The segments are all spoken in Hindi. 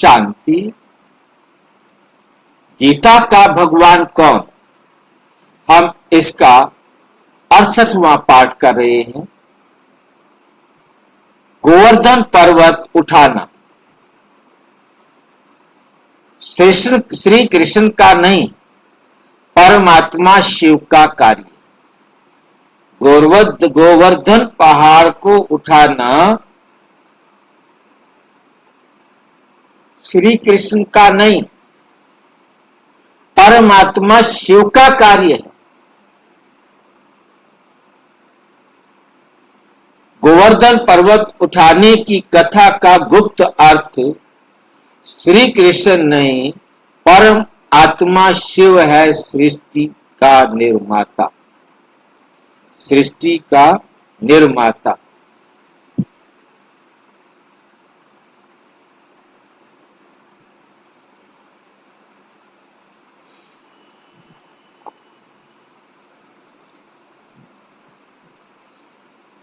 शांति। गीता का भगवान कौन, हम इसका 68वां पाठ कर रहे हैं। गोवर्धन पर्वत उठाना श्री कृष्ण का नहीं, परमात्मा शिव का कार्य। गोवर्धन पहाड़ को उठाना श्री कृष्ण का नहीं, परमात्मा शिव का कार्य है। गोवर्धन पर्वत उठाने की कथा का गुप्त अर्थ श्री कृष्ण नहीं, परम आत्मा शिव है, सृष्टि का निर्माता। सृष्टि का निर्माता।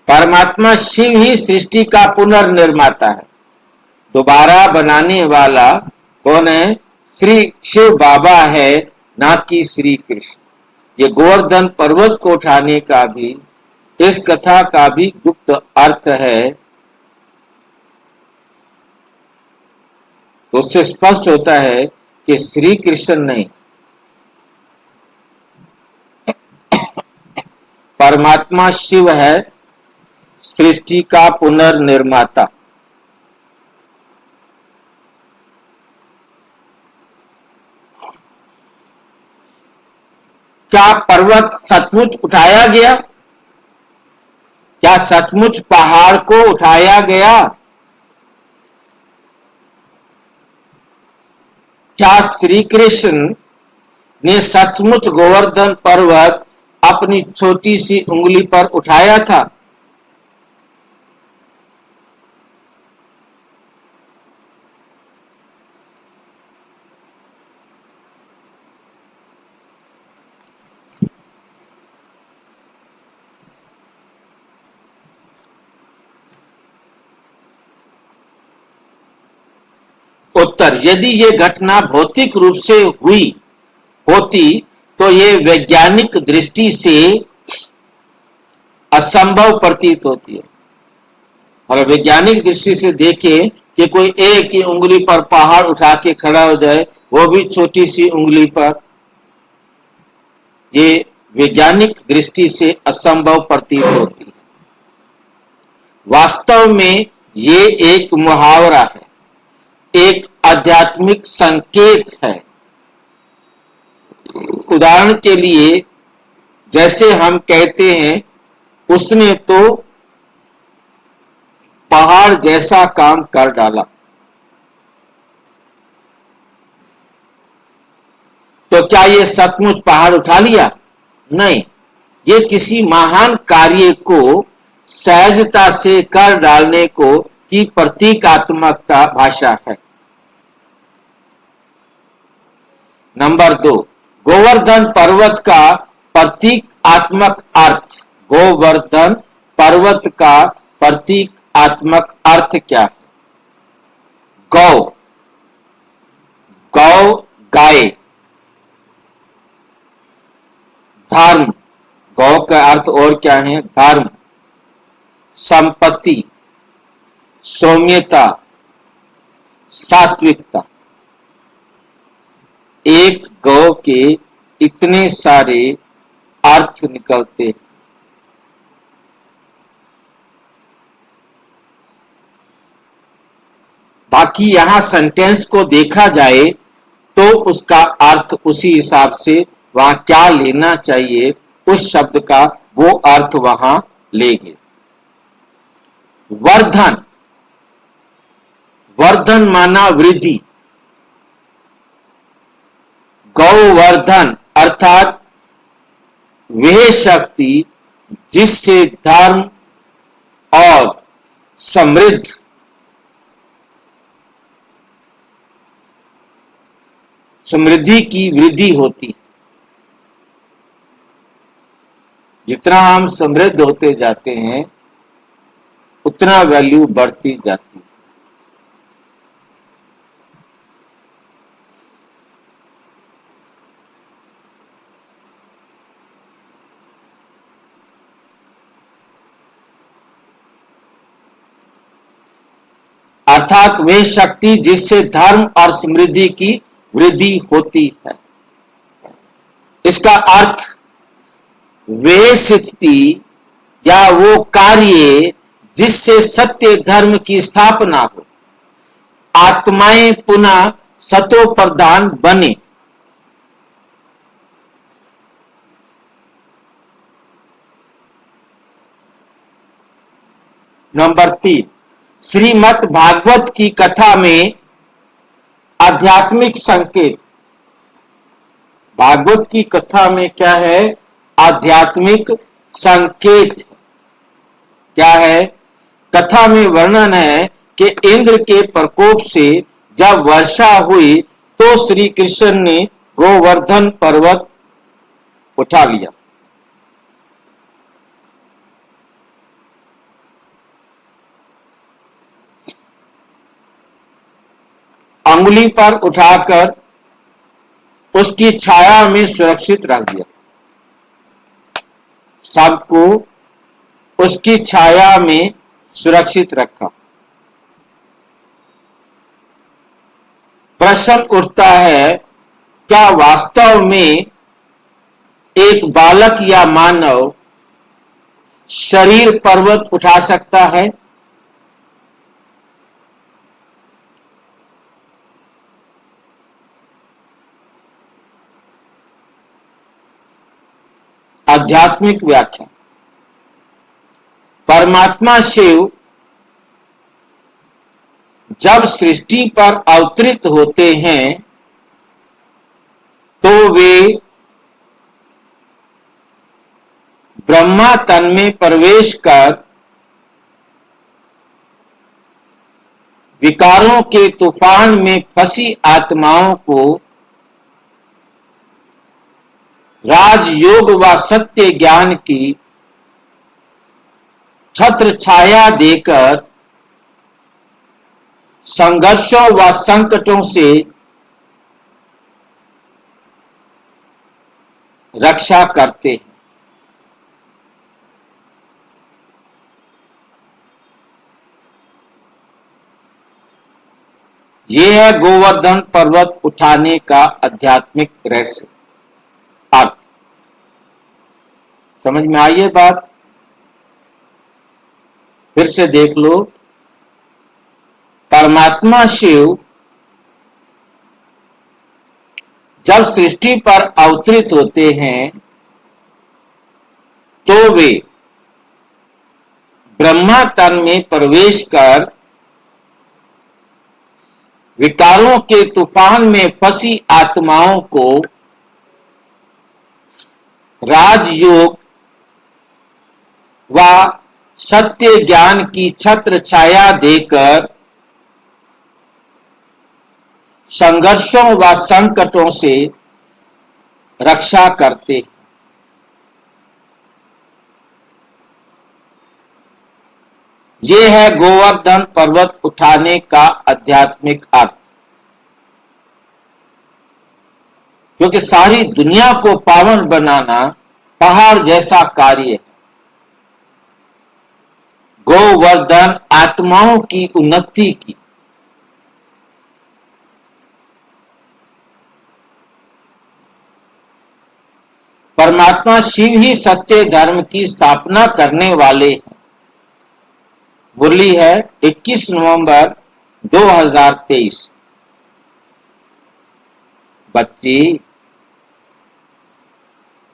परमात्मा शिव ही सृष्टि का पुनर्निर्माता है। दोबारा बनाने वाला कौन है? श्री शिव बाबा है, ना कि श्री कृष्ण। ये गोवर्धन पर्वत को उठाने का भी, इस कथा का भी गुप्त अर्थ है। तो उससे स्पष्ट होता है कि श्री कृष्ण नहीं, परमात्मा शिव है, सृष्टि का पुनर्निर्माता। क्या पर्वत सचमुच उठाया गया? क्या सचमुच पहाड़ को उठाया गया? क्या श्री कृष्ण ने सचमुच गोवर्धन पर्वत अपनी छोटी सी उंगली पर उठाया था? उत्तर, यदि ये घटना भौतिक रूप से हुई होती तो ये वैज्ञानिक दृष्टि से असंभव प्रतीत होती है। और वैज्ञानिक दृष्टि से देखें कि कोई एक ही उंगली पर पहाड़ उठा के खड़ा हो जाए, वो भी छोटी सी उंगली पर, ये वैज्ञानिक दृष्टि से असंभव प्रतीत होती है। वास्तव में ये एक मुहावरा है, एक आध्यात्मिक संकेत है। उदाहरण के लिए, जैसे हम कहते हैं उसने तो पहाड़ जैसा काम कर डाला, तो क्या ये सचमुच पहाड़ उठा लिया? नहीं, ये किसी महान कार्य को सहजता से कर डालने को की प्रतीकात्मकता भाषा है। नंबर 2, गोवर्धन पर्वत का प्रतीकात्मक अर्थ। गोवर्धन पर्वत का प्रतीकात्मक अर्थ क्या है? गौ, गौ गाय। धर्म, गौ का अर्थ और क्या है? धर्म। संपत्ति, सौम्यता, सात्विकता। एक गौ के इतने सारे अर्थ निकलते हैं। बाकी यहां सेंटेंस को देखा जाए तो उसका अर्थ उसी हिसाब से वहां क्या लेना चाहिए, उस शब्द का वो अर्थ वहां लेंगे। वर्धन, वर्धन माना वृद्धि। गौवर्धन अर्थात वह शक्ति जिससे धर्म और समृद्ध समृद्धि की वृद्धि होती। जितना हम समृद्ध होते जाते हैं उतना वैल्यू बढ़ती जाती है। अर्थात वे शक्ति जिससे धर्म और समृद्धि की वृद्धि होती है। इसका अर्थ वे स्थिति या वो कार्य जिससे सत्य धर्म की स्थापना हो, आत्माएं पुनः सतो प्रधान बने। नंबर 3, श्रीमद् भागवत की कथा में आध्यात्मिक संकेत। भागवत की कथा में क्या है? आध्यात्मिक संकेत। क्या है? कथा में वर्णन है कि इंद्र के प्रकोप से जब वर्षा हुई तो श्री कृष्ण ने गोवर्धन पर्वत उठा लिया। अंगुली पर उठाकर उसकी छाया में सुरक्षित रख दिया। सबको उसकी छाया में सुरक्षित रखा। प्रश्न उठता है, क्या वास्तव में एक बालक या मानव शरीर पर्वत उठा सकता है? आध्यात्मिक व्याख्या। परमात्मा शिव जब सृष्टि पर अवतरित होते हैं तो वे ब्रह्मा तन में प्रवेश कर विकारों के तूफान में फंसी आत्माओं को राजयोग व सत्य ज्ञान की छत्र छाया देकर संघर्षों व संकटों से रक्षा करते हैं। यह है गोवर्धन पर्वत उठाने का आध्यात्मिक रहस्य अर्थ। समझ में आई है बात? फिर से देख लो। परमात्मा शिव जब सृष्टि पर अवतरित होते हैं तो वे ब्रह्मा तन में प्रवेश कर विकारों के तूफान में फंसी आत्माओं को राजयोग व सत्य ज्ञान की छत्र छाया देकर संघर्षों व संकटों से रक्षा करते हैं। ये है गोवर्धन पर्वत उठाने का आध्यात्मिक अर्थ। क्योंकि सारी दुनिया को पावन बनाना पहाड़ जैसा कार्य है। गोवर्धन आत्माओं की उन्नति की परमात्मा शिव ही सत्य धर्म की स्थापना करने वाले हैं। मुरली है 21 नवंबर 2023। बच्चे,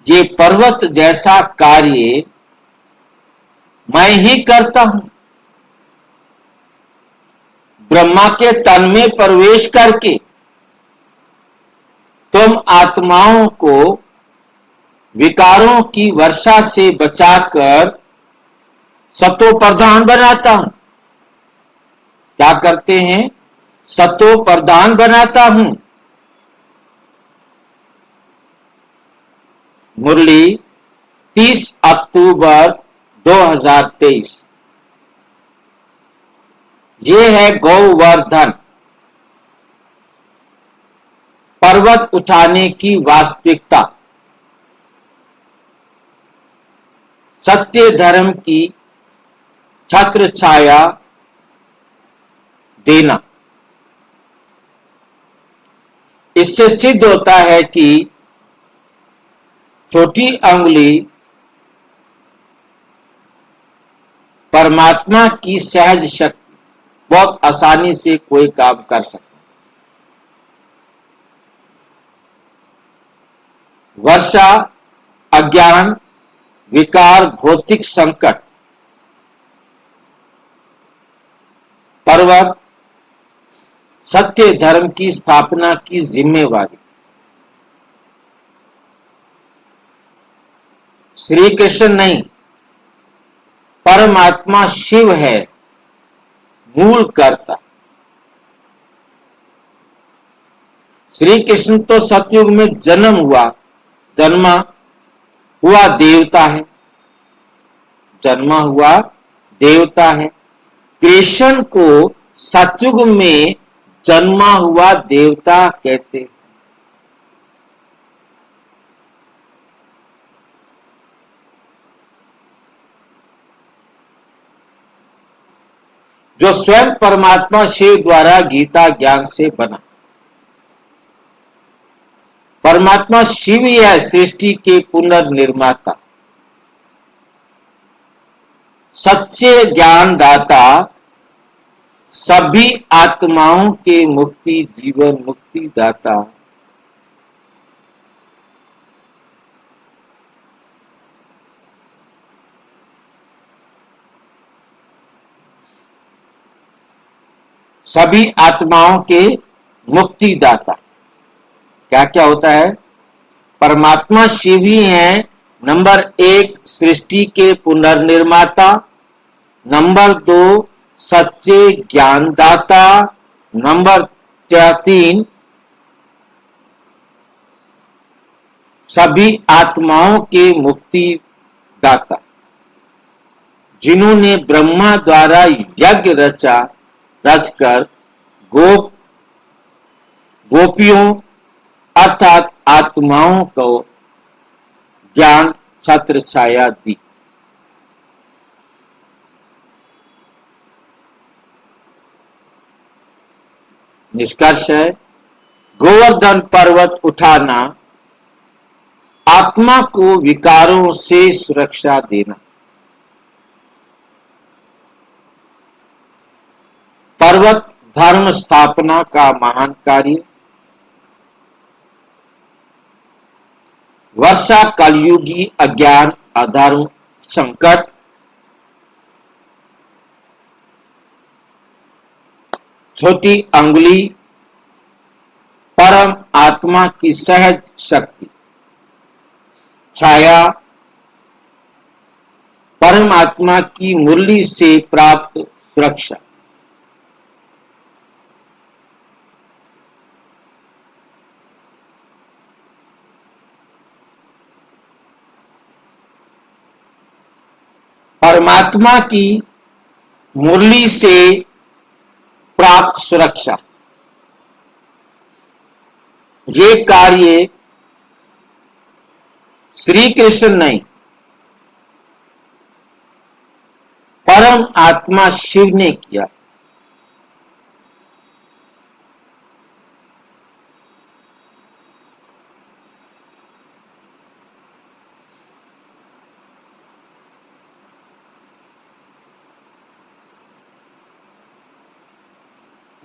ये पर्वत जैसा कार्य मैं ही करता हूं। ब्रह्मा के तन में प्रवेश करके तुम आत्माओं को विकारों की वर्षा से बचाकर सतो प्रधान बनाता हूं। क्या करते हैं? सतो प्रधान बनाता हूं। मुरली 30 अक्टूबर 2023। ये है गोवर्धन पर्वत उठाने की वास्तविकता। सत्य धर्म की छत्र छाया देना। इससे सिद्ध होता है कि छोटी अंगुली परमात्मा की सहज शक्ति बहुत आसानी से कोई काम कर सकता। वर्षा अज्ञान, विकार, भौतिक संकट, पर्वत सत्य धर्म की स्थापना की जिम्मेवारी। श्री कृष्ण नहीं, परमात्मा शिव है मूल कर्ता। श्री कृष्ण तो सतयुग में जन्मा हुआ देवता है, जन्मा हुआ देवता है। कृष्ण को सतयुग में जन्मा हुआ देवता कहते हैं। जो स्वयं परमात्मा शिव द्वारा गीता ज्ञान से बना। परमात्मा शिव ही है सृष्टि के पुनर्निर्माता, सच्चे ज्ञानदाता, सभी आत्माओं के मुक्ति जीवन मुक्ति दाता। सभी आत्माओं के मुक्तिदाता। क्या क्या होता है? परमात्मा शिव ही है नंबर 1 सृष्टि के पुनर्निर्माता, नंबर 2 सच्चे ज्ञानदाता, नंबर 3 सभी आत्माओं के मुक्तिदाता, जिन्होंने ब्रह्मा द्वारा यज्ञ रचकर गोपियों अर्थात आत्माओं को ज्ञान छत्र छाया दी। निष्कर्ष है, गोवर्धन पर्वत उठाना आत्मा को विकारों से सुरक्षा देना। पर्वत धर्म स्थापना का महान कार्य। वर्षा कलयुगी अज्ञान अधर्म संकट। छोटी अंगुली परम आत्मा की सहज शक्ति। छाया परमात्मा की मुरली से प्राप्त सुरक्षा। परमात्मा की मुरली से प्राप्त सुरक्षा। ये कार्य श्री कृष्ण नहीं, परम आत्मा शिव ने किया।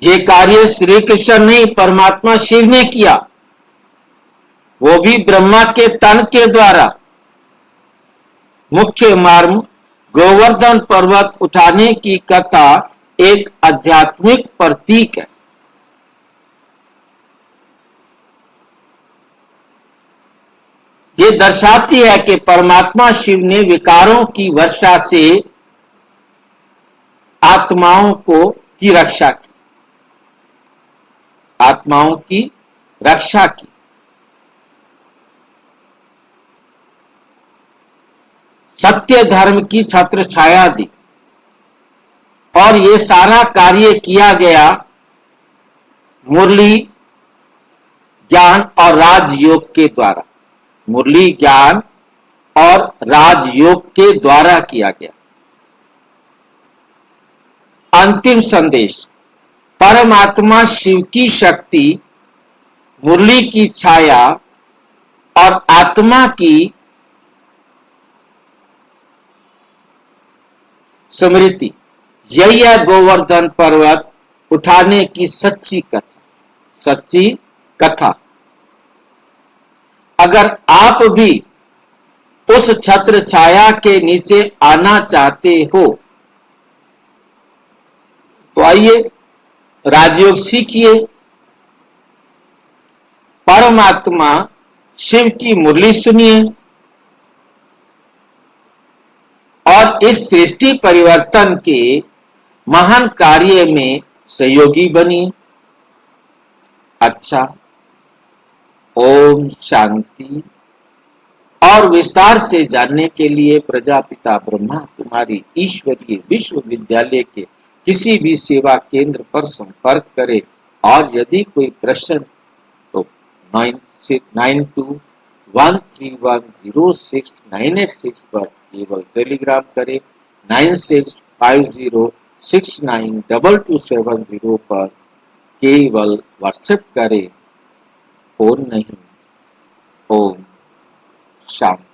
ये कार्य श्री कृष्ण नहीं, परमात्मा शिव ने किया, वो भी ब्रह्मा के तन के द्वारा। मुख्य मर्म गोवर्धन पर्वत उठाने की कथा एक आध्यात्मिक प्रतीक है। ये दर्शाती है कि परमात्मा शिव ने विकारों की वर्षा से आत्माओं की रक्षा की, आत्माओं की रक्षा की। सत्य धर्म की छत्र छाया दी और ये सारा कार्य किया गया मुरली ज्ञान और राजयोग के द्वारा। मुरली ज्ञान और राजयोग के द्वारा किया गया। अंतिम संदेश, परमात्मा शिव की शक्ति, मुरली की छाया और आत्मा की स्मृति, यही है गोवर्धन पर्वत उठाने की सच्ची कथा। अगर आप भी उस छत्र छाया के नीचे आना चाहते हो तो आइए, राजयोग सीखिए, परमात्मा शिव की मुरली सुनिए और इस सृष्टि परिवर्तन के महान कार्य में सहयोगी बनिए। अच्छा, ओम शांति। और विस्तार से जानने के लिए प्रजापिता ब्रह्मा कुमारी ईश्वरीय विश्वविद्यालय के किसी भी सेवा केंद्र पर संपर्क करें। और यदि कोई प्रश्न तो 9613106986 पर केवल टेलीग्राम करें। 9650692270 पर केवल व्हाट्सएप करें, फोन नहीं। ओम शांति।